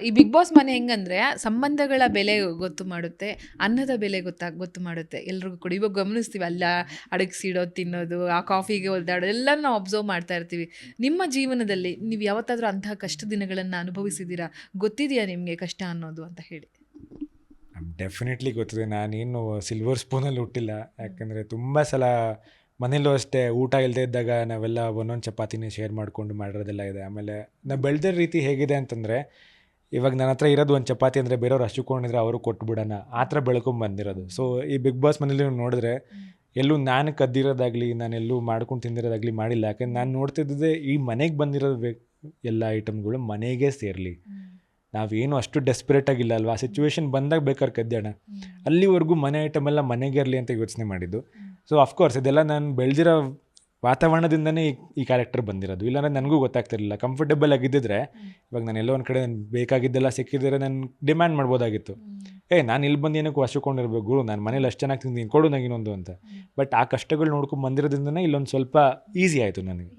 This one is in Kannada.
ಈ ಬಿಗ್ ಬಾಸ್ ಮನೆ ಹೆಂಗಂದ್ರೆ ಸಂಬಂಧಗಳ ಬೆಲೆ ಗೊತ್ತು ಮಾಡುತ್ತೆ, ಅನ್ನದ ಬೆಲೆ ಗೊತ್ತು ಮಾಡುತ್ತೆ ಎಲ್ರಿಗೂ ಕೂಡ. ಇವಾಗ ಗಮನಿಸ್ತೀವಿ ಅಲ್ಲ, ಅಡಗಿಸಿಡೋದು, ತಿನ್ನೋದು, ಆ ಕಾಫಿಗೆ ಒದ್ದಾಡೋದು ಎಲ್ಲನೂ ನಾವು ಅಬ್ಸರ್ವ್ ಮಾಡ್ತಾ ಇರ್ತೀವಿ. ನಿಮ್ಮ ಜೀವನದಲ್ಲಿ ನೀವು ಯಾವತ್ತಾದರೂ ಅಂತಹ ಕಷ್ಟ ದಿನಗಳನ್ನು ಅನುಭವಿಸಿದ್ದೀರಾ? ಗೊತ್ತಿದೆಯಾ ನಿಮಗೆ ಕಷ್ಟ ಅನ್ನೋದು ಅಂತ ಹೇಳಿ? ಡೆಫಿನೆಟ್ಲಿ ಗೊತ್ತಿದೆ. ನಾನೇನು ಸಿಲ್ವರ್ ಸ್ಪೂನಲ್ಲಿ ಹುಟ್ಟಿಲ್ಲ. ಯಾಕಂದರೆ ತುಂಬ ಸಲ ಮನೇಲೂ ಅಷ್ಟೇ ಊಟ ಇಲ್ಲದೆ ಇದ್ದಾಗ ನಾವೆಲ್ಲ ಒಂದೊಂದು ಚಪಾತಿನೇ ಶೇರ್ ಮಾಡಿಕೊಂಡು ಮಾಡಿರೋದೆಲ್ಲ ಇದೆ. ಆಮೇಲೆ ನಾವು ಬೆಳೆದಿರೋ ರೀತಿ ಹೇಗಿದೆ ಅಂತಂದರೆ, ಇವಾಗ ನನ್ನ ಹತ್ರ ಇರೋದು ಒಂದು ಚಪಾತಿ ಅಂದರೆ ಬೇರೆಯವ್ರು ಹಚ್ಚಿಕೊಂಡಿದ್ರೆ ಅವರು ಕೊಟ್ಬಿಡೋಣ, ಆ ಥರ ಬೆಳ್ಕೊಂಡು ಬಂದಿರೋದು. ಸೊ ಈ ಬಿಗ್ ಬಾಸ್ ಮನೇಲಿ ನೋಡಿದ್ರೆ ಎಲ್ಲೂ ನಾನು ಕದ್ದಿರೋದಾಗಲಿ, ನಾನೆಲ್ಲೂ ಮಾಡ್ಕೊಂಡು ತಿಂದಿರೋದಾಗಲಿ ಮಾಡಿಲ್ಲ. ಯಾಕಂದ್ರೆ ನಾನು ನೋಡ್ತಿದ್ದೆ ಈ ಮನೆಗೆ ಬಂದಿರೋದು ಎಲ್ಲ ಐಟಮ್ಗಳು ಮನೆಗೆ ಸೇರಲಿ, ನಾವೇನು ಅಷ್ಟು ಡೆಸ್ಪರೇಟ್ ಆಗಿಲ್ಲ ಅಲ್ವಾ, ಆ ಸಿಚುವೇಶನ್ ಬಂದಾಗ ಬೇಕಾದ್ರೆ ಕದ್ದೋಣ, ಅಲ್ಲಿವರೆಗೂ ಮನೆ ಐಟಮ್ ಎಲ್ಲ ಮನೆಗೆ ಇರಲಿ ಅಂತ ಯೋಚನೆ ಮಾಡಿದ್ದು. ಸೊ ಅಫ್ಕೋರ್ಸ್ ಇದೆಲ್ಲ ನಾನು ಬೆಳೆದಿರೋ ವಾತಾವರಣದಿಂದನೇ ಈ ಕ್ಯಾರೆಕ್ಟರ್ ಬಂದಿರೋದು. ಇಲ್ಲಾಂದರೆ ನನಗೂ ಗೊತ್ತಾಗ್ತಿರಲಿಲ್ಲ. ಕಂಫರ್ಟೇಬಲ್ ಆಗಿದ್ದಿದ್ರೆ ಇವಾಗ ನಾನು ಎಲ್ಲೋ ಒಂದು ಕಡೆ ಬೇಕಾಗಿದ್ದೆಲ್ಲ ಸಿಕ್ಕಿದ್ರೆ ನಾನು ಡಿಮ್ಯಾಂಡ್ ಮಾಡ್ಬೋದಾಗಿತ್ತು, ನಾನು ಇಲ್ಲಿ ಬಂದು ಏನಕ್ಕೆ ಹಚ್ಕೊಂಡಿರ್ಬೇಕು, ನಾನು ಮನೇಲಿ ಅಷ್ಟು ಚೆನ್ನಾಗಿ ತಿಂತೀನಿ, ಕೊಡು ನನಗೆ ಇನ್ನೊಂದು ಅಂತ. ಬಟ್ ಆ ಕಷ್ಟಗಳು ನೋಡ್ಕೊಂಡು ಬಂದಿರೋದ್ರಿಂದನೇ ಇಲ್ಲೊಂದು ಸ್ವಲ್ಪ ಈಸಿ ಆಯಿತು ನನಗೆ.